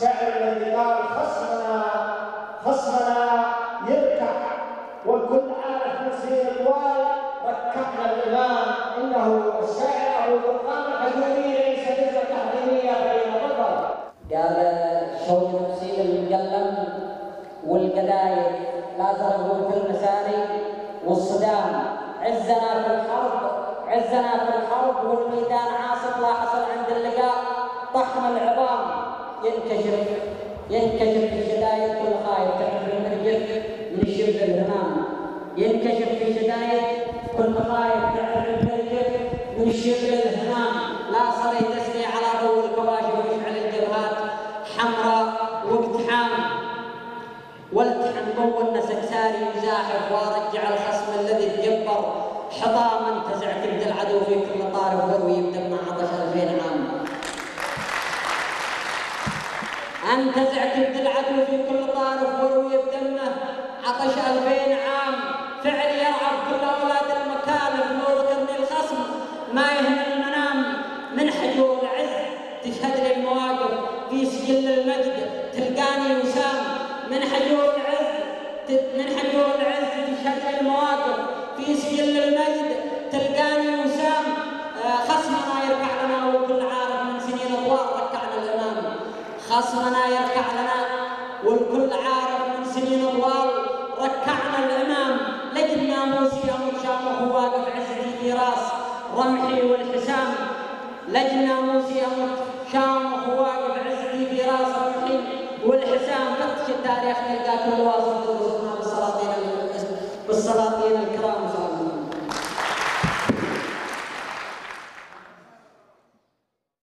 الشاعر الذي قال خصمنا يركع والكل عارف نسير الوال ركعنا الإمام. إنه الشاعر أبو برهان الحجوري ليس جزء تحريمية بين الرجل. قال شوق تفصيل المقلم والقداير لا ترغبوا في المساري والصدام. عزنا في الحرب والميدان عاصف لا حصل عند اللقاء. طحن العظام ينكشف في شدايد كل خايف تعرف المرجف من الشبل الهمام. ينكشف في شدايد كل خايف تعرف المرجف من الشبل الهمام. لا صري تسري على ضوء الكواشف ويشعل الجبهات حمراء واقتحام. والتحم ضوء النسك ساري يزاحف وارجع الخصم الذي تجبر حطاما. انتزع كبد العدو في كل طارف وروي بدمع عطش 2000 عام. انتزع كبد العدو في كل طارف وروي بدمه عطش 2000 عام. فعل يرعب كل اولاد المكالف. لو ذكرني الخصم ما يهمل المنام. من حجور العز تشهد لي المواقف في سجل المجد تلقاني وسام. من حجور العز تشهد لي المواقف في سجل المجد تلقاني وسام. خصمنا يركع لنا وكل عارف من سنين طوال ركعنا الامام. خصمنا يركع لنا والكل عارف من سنين طوال ركعنا الامام. لجل ناموسي اموت شامخ واقف عزتي في راس رمحي والحسام. لجل ناموسي اموت